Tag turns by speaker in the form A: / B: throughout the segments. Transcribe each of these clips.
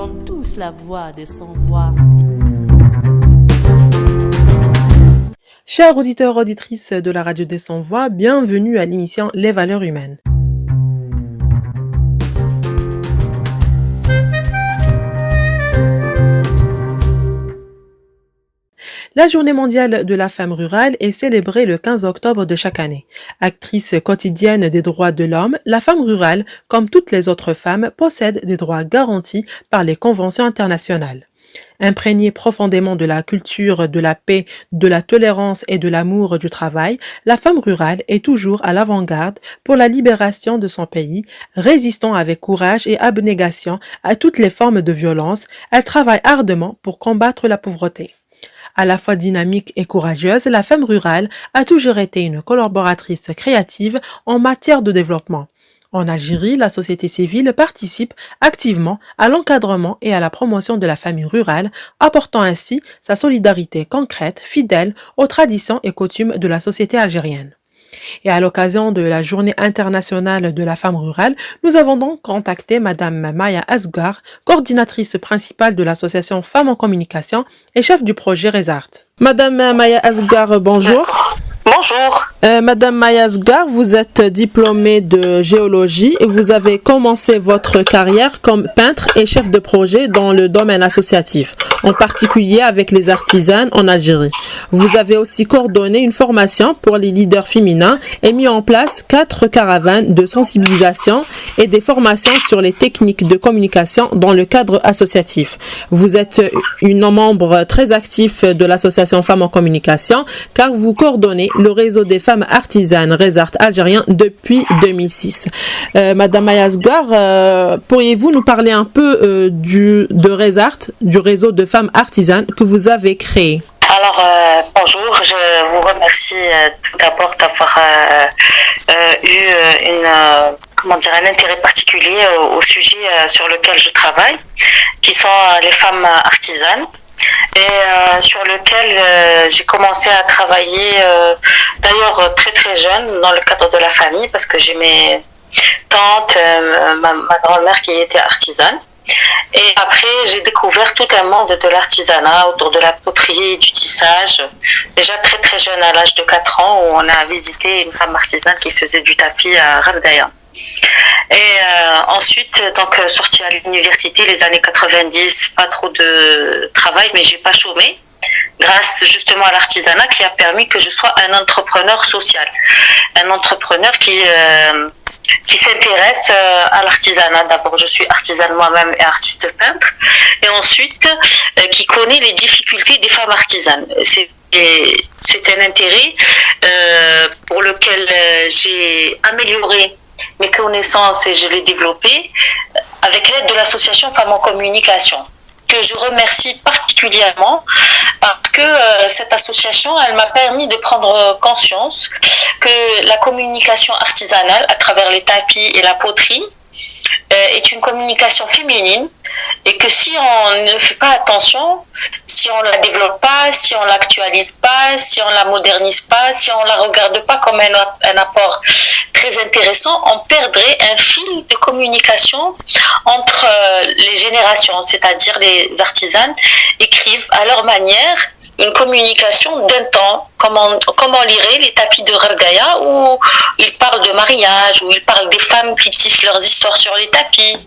A: sommes tous la voix des sans-voix.
B: Chers auditeurs, auditrices de la radio des sans-voix, bienvenue à l'émission Les valeurs humaines. La journée mondiale de la femme rurale est célébrée le 15 octobre de chaque année. Actrice quotidienne des droits de l'homme, la femme rurale, comme toutes les autres femmes, possède des droits garantis par les conventions internationales. Imprégnée profondément de la culture de la paix, de la tolérance et de l'amour du travail, la femme rurale est toujours à l'avant-garde pour la libération de son pays, résistant avec courage et abnégation à toutes les formes de violence. Elle travaille ardemment pour combattre la pauvreté. À la fois dynamique et courageuse, la femme rurale a toujours été une collaboratrice créative en matière de développement. En Algérie, la société civile participe activement à l'encadrement et à la promotion de la famille rurale, apportant ainsi sa solidarité concrète, fidèle aux traditions et coutumes de la société algérienne. Et à l'occasion de la Journée internationale de la femme rurale, nous avons donc contacté Madame Maya Asghar, coordinatrice principale de l'association Femmes en Communication et chef du projet Resart. Madame Maya Asghar, bonjour.
C: Bonjour.
B: Madame Maya Asghar, vous êtes diplômée de géologie et vous avez commencé votre carrière comme peintre et chef de projet dans le domaine associatif, en particulier avec les artisanes en Algérie. Vous avez aussi coordonné une formation pour les leaders féminins et mis en place 4 caravanes de sensibilisation et des formations sur les techniques de communication dans le cadre associatif. Vous êtes une membre très actif de l'association Femmes en Communication car vous coordonnez le réseau des femmes artisanes Resart algérien depuis 2006. Madame Maya Asghar, pourriez-vous nous parler un peu de Resart, du réseau de femmes artisanes que vous avez créé?
C: Alors, bonjour, je vous remercie tout d'abord d'avoir eu un intérêt particulier au sujet sur lequel je travaille, qui sont les femmes artisanes. Et sur lequel j'ai commencé à travailler d'ailleurs très très jeune dans le cadre de la famille parce que j'ai mes tantes, ma grand-mère qui était artisane. Et après, j'ai découvert tout un monde de l'artisanat autour de la poterie, du tissage. Déjà très très jeune, à l'âge de 4 ans, où on a visité une femme artisane qui faisait du tapis à Ravdaya. Et ensuite, donc sortie à l'université, les années 90, pas trop de travail, mais j'ai pas chômé, grâce justement à l'artisanat qui a permis que je sois un entrepreneur social, un entrepreneur qui s'intéresse à l'artisanat. D'abord, je suis artisane moi-même et artiste peintre, et ensuite qui connaît les difficultés des femmes artisanes. C'est un intérêt pour lequel j'ai amélioré mes connaissances et je l'ai développé avec l'aide de l'association Femmes en Communication, que je remercie particulièrement parce que cette association, elle m'a permis de prendre conscience que la communication artisanale à travers les tapis et la poterie est une communication féminine et que si on ne fait pas attention, si on ne la développe pas, si on ne l'actualise pas, si on ne la modernise pas, si on ne la regarde pas comme un apport très intéressant, on perdrait un fil de communication entre les générations, c'est-à-dire les artisanes écrivent à leur manière une communication d'un temps, comme on lirait les tapis de Ravdaya où ils parlent de mariage, où ils parlent des femmes qui tissent leurs histoires sur les tapis.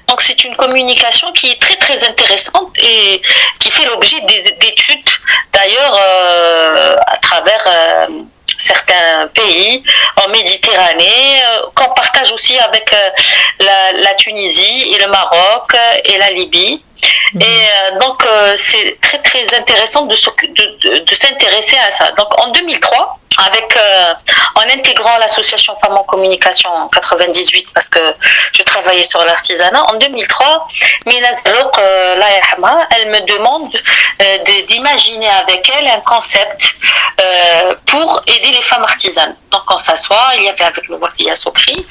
C: Donc c'est une communication qui est très très intéressante et qui fait l'objet d'études d'ailleurs à travers certains pays en Méditerranée, qu'on partage aussi avec la Tunisie et le Maroc et la Libye. Et donc c'est très très intéressant de s'intéresser à ça. Donc en 2003, en intégrant l'association Femmes en Communication en 98 parce que je travaillais sur l'artisanat, en 2003, Mina Zalouk, elle me demande d'imaginer avec elle un concept pour aider les femmes artisanes. Donc on s'assoit, il y avait avec le Wardia Sokri,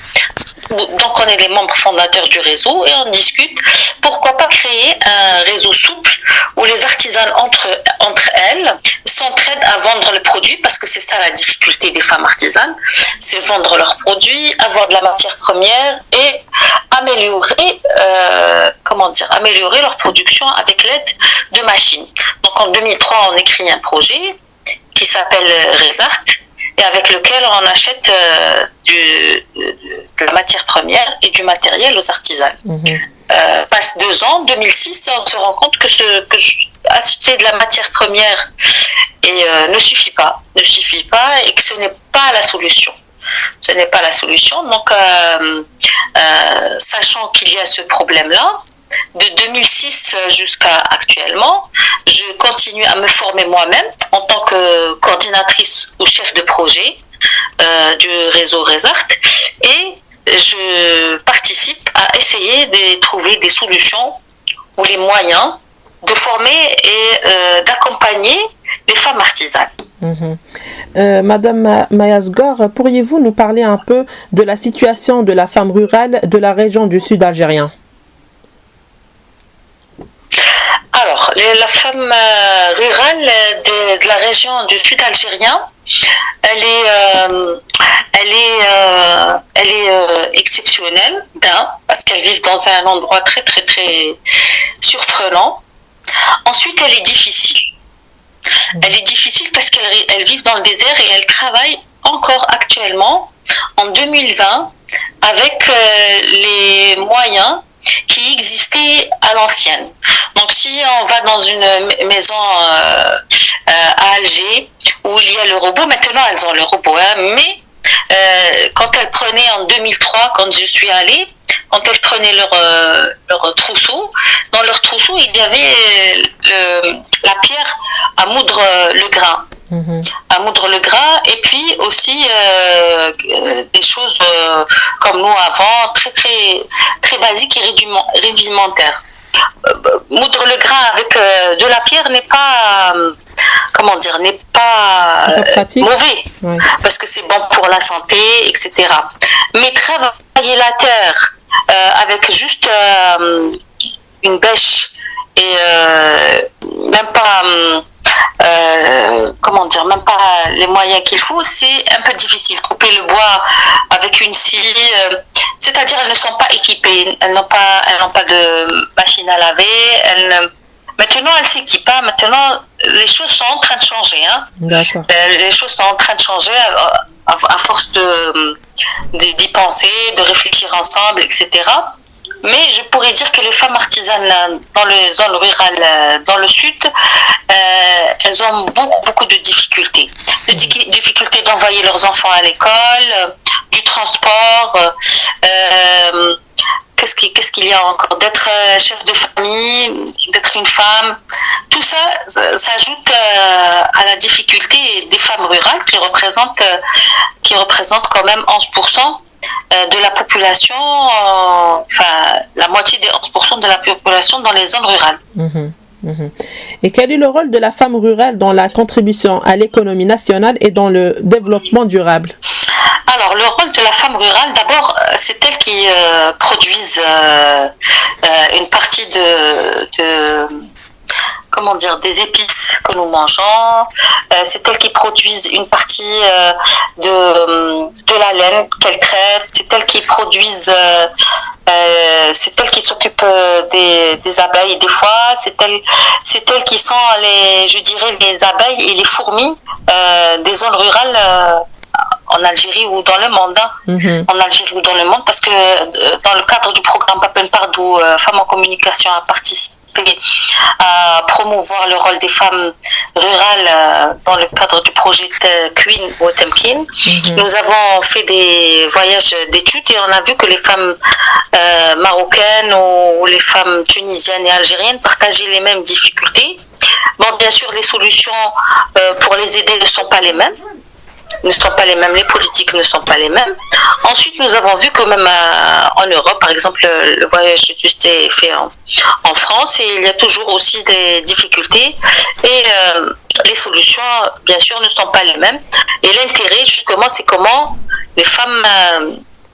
C: donc on est les membres fondateurs du réseau et on discute pourquoi pas créer un réseau souple où les artisanes entre elles s'entraident à vendre le produit, parce que c'est ça la difficulté des femmes artisanes, c'est vendre leurs produits, avoir de la matière première et améliorer améliorer leur production avec l'aide de machines. Donc en 2003, on écrit un projet qui s'appelle Resart et avec lequel on achète de la matière première et du matériel aux artisans. Passe 2 ans, 2006, on se rend compte que acheter de la matière première ne suffit pas et que ce n'est pas la solution. Ce n'est pas la solution. Donc, sachant qu'il y a ce problème-là, de 2006 jusqu'à actuellement, je continue à me former moi-même en tant que coordinatrice ou chef de projet du réseau Resart et je participe à essayer de trouver des solutions ou les moyens de former et d'accompagner les femmes artisanes.
B: Madame Mayasgor, pourriez-vous nous parler un peu de la situation de la femme rurale de la région du sud algérien?
C: Alors, la femme rurale de la région du sud algérien, elle est exceptionnelle, parce qu'elle vit dans un endroit très très très surprenant. Ensuite, elle est difficile. Elle est difficile parce qu'elle vit dans le désert et elle travaille encore actuellement en 2020 avec les moyens qui existaient à l'ancienne. Donc si on va dans une maison à Alger où il y a le robot, maintenant elles ont le robot, mais quand elles prenaient en 2003, quand je suis allée, quand elles prenaient leur trousseau, dans leur trousseau il y avait la pierre à moudre le grain. À moudre le grain et puis aussi des choses comme nous avant très très très basiques et rudimentaires. Moudre le grain avec de la pierre n'est pas mauvais, oui, parce que c'est bon pour la santé, etc. Mais travailler la terre avec juste une bêche et même pas même pas les moyens qu'il faut, c'est un peu difficile. Couper le bois avec une scie, c'est-à-dire elles ne sont pas équipées, elles n'ont pas de machine à laver, maintenant elles s'équipent, maintenant les choses sont en train de changer. Les choses sont en train de changer à force d'y penser, de réfléchir ensemble, etc. Mais je pourrais dire que les femmes artisanes dans les zones rurales, dans le sud, elles ont beaucoup de difficultés. De difficultés d'envoyer leurs enfants à l'école, du transport, qu'est-ce qu'il y a encore, d'être chef de famille, d'être une femme. Tout ça s'ajoute à la difficulté des femmes rurales qui représentent quand même 11% de la population, la moitié des 11% de la population dans les zones rurales.
B: Et quel est le rôle de la femme rurale dans la contribution à l'économie nationale et dans le développement durable?
C: Alors, le rôle de la femme rurale, d'abord, c'est elle qui produisent une partie des épices que nous mangeons. C'est elles qui produisent une partie de la laine qu'elles traitent. C'est elles qui produisent, c'est elles qui s'occupent des abeilles des fois. C'est elles qui sont les abeilles et les fourmis des zones rurales en Algérie ou dans le monde. En Algérie ou dans le monde, parce que dans le cadre du programme Papenpard où Femmes en Communication a participé à promouvoir le rôle des femmes rurales dans le cadre du projet Queen ou Temkin. Nous avons fait des voyages d'études et on a vu que les femmes marocaines ou les femmes tunisiennes et algériennes partageaient les mêmes difficultés. Bon, bien sûr, les solutions pour les aider ne sont pas les mêmes. Les politiques ne sont pas les mêmes. Ensuite, nous avons vu que même en Europe, par exemple, le voyage juste est fait en France et il y a toujours aussi des difficultés et les solutions, bien sûr, ne sont pas les mêmes. Et l'intérêt, justement, c'est comment les femmes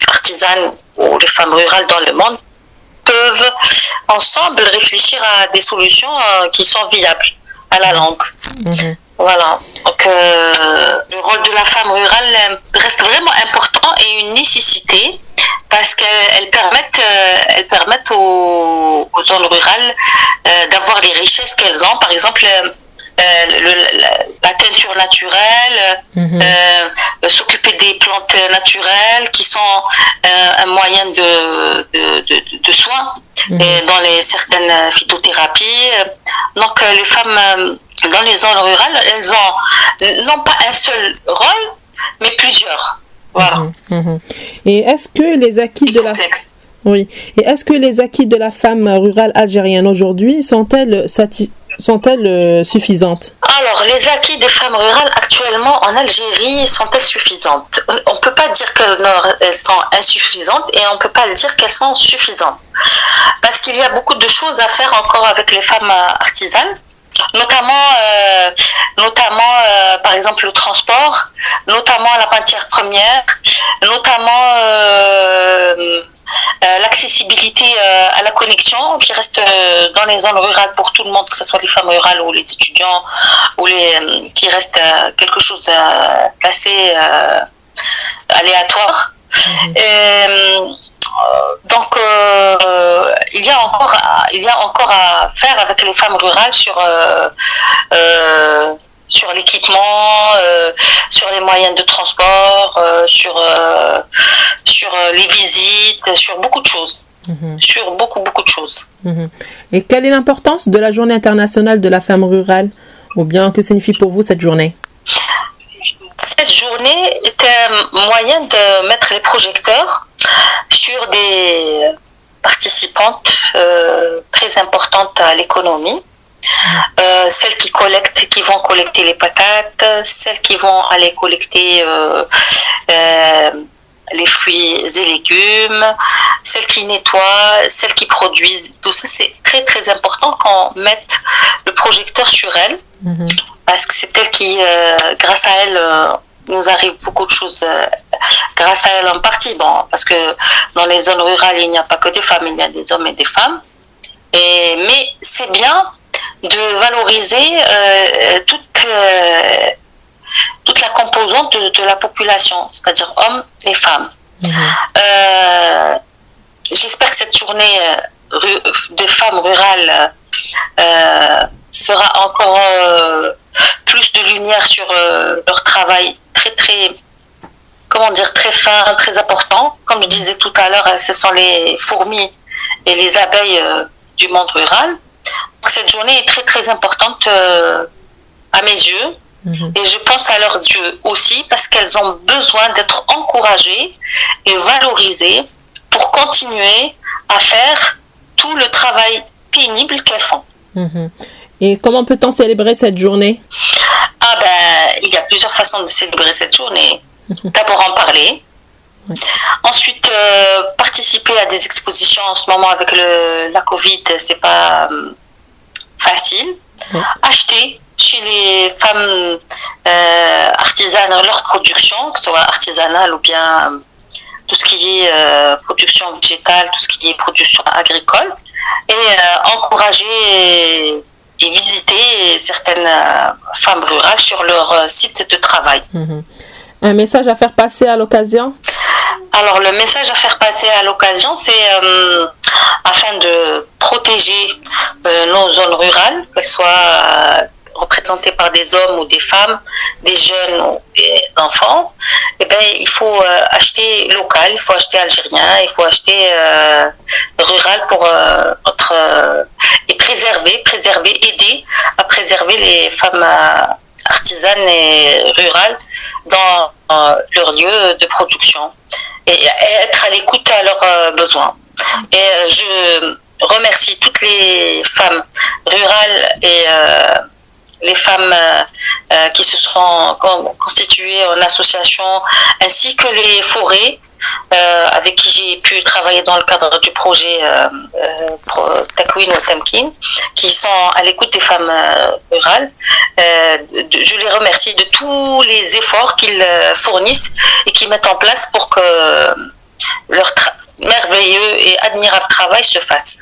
C: artisanes ou les femmes rurales dans le monde peuvent ensemble réfléchir à des solutions qui sont viables à la langue. Voilà, donc le rôle de la femme rurale reste vraiment important et une nécessité parce qu'elles permettent elles permettent aux zones rurales d'avoir les richesses qu'elles ont. Par exemple, la teinture naturelle, s'occuper des plantes naturelles qui sont un moyen de soins dans certaines phytothérapies. Donc les femmes dans les zones rurales, elles ont non pas un seul rôle, mais plusieurs. Voilà.
B: Et est-ce que les acquis de la... Oui. Et est-ce que les acquis de la femme rurale algérienne aujourd'hui sont-elles suffisantes?
C: Alors, les acquis des femmes rurales actuellement en Algérie sont-elles suffisantes? On ne peut pas dire qu'elles sont insuffisantes et on ne peut pas dire qu'elles sont suffisantes. Parce qu'il y a beaucoup de choses à faire encore avec les femmes artisanes. Notamment par exemple le transport, notamment la matière première, notamment l'accessibilité à la connexion qui reste dans les zones rurales pour tout le monde, que ce soit les femmes rurales ou les étudiants, ou qui reste quelque chose d'assez aléatoire. Donc il y a encore à faire avec les femmes rurales sur l'équipement, sur les moyens de transport, sur les visites, sur beaucoup de choses. Sur beaucoup de choses.
B: Et quelle est l'importance de la journée internationale de la femme rurale? Ou bien que signifie pour vous cette journée?
C: Cette journée est un moyen de mettre les projecteurs sur des participantes très importantes à l'économie. Celles qui vont collecter les patates, celles qui vont aller collecter les fruits et légumes, celles qui nettoient, celles qui produisent. Tout ça, c'est très très important qu'on mette le projecteur sur elles, parce que c'est elles qui, grâce à elles, nous arrive beaucoup de choses grâce à elles en partie. Bon, parce que dans les zones rurales, il n'y a pas que des femmes, il y a des hommes et des femmes. Mais c'est bien de valoriser toute la composante de la population, c'est-à-dire hommes et femmes. J'espère que cette journée de femmes rurales fera encore plus de lumière sur leur travail très fin, très important. Comme je disais tout à l'heure, ce sont les fourmis et les abeilles du monde rural. Donc, cette journée est très très importante à mes yeux. Et je pense à leurs yeux aussi, parce qu'elles ont besoin d'être encouragées et valorisées pour continuer à faire tout le travail pénible qu'elles font.
B: Et comment peut-on célébrer cette journée?
C: Il y a plusieurs façons de célébrer cette journée. D'abord en parler. Ensuite, participer à des expositions. En ce moment, avec la Covid, c'est pas facile. Acheter chez les femmes artisanes leur production, que ce soit artisanale ou bien tout ce qui est production végétale, tout ce qui est production agricole, et encourager et visiter certaines femmes rurales sur leur site de travail.
B: Un message à faire passer à l'occasion?
C: Alors, le message à faire passer à l'occasion, c'est afin de protéger nos zones rurales, qu'elles soient représentées par des hommes ou des femmes, des jeunes ou des enfants. Il faut acheter local, il faut acheter algérien, il faut acheter rural pour et aider à préserver les femmes artisanes et rurales dans leur lieu de production et être à l'écoute à leurs besoins. Et je remercie toutes les femmes rurales et les femmes qui se sont constituées en association, ainsi que les forêts avec qui j'ai pu travailler dans le cadre du projet Takwin ou Tamkin, qui sont à l'écoute des femmes rurales. Je les remercie de tous les efforts qu'ils fournissent et qu'ils mettent en place pour que leur merveilleux et admirable travail se fasse.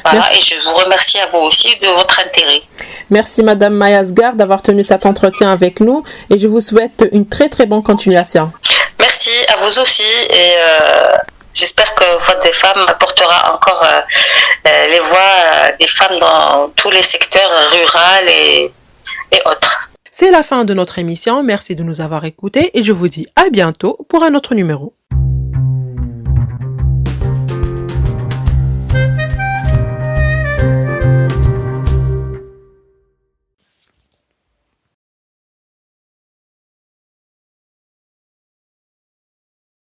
C: Voilà, et je vous remercie à vous aussi de votre intérêt.
B: Merci Madame Maya Asghar d'avoir tenu cet entretien avec nous et je vous souhaite une très très bonne continuation.
C: Merci à vous aussi et J'espère que Voix des femmes portera encore les voix des femmes dans tous les secteurs ruraux et autres.
B: C'est la fin de notre émission. Merci de nous avoir écoutés et je vous dis à bientôt pour un autre numéro.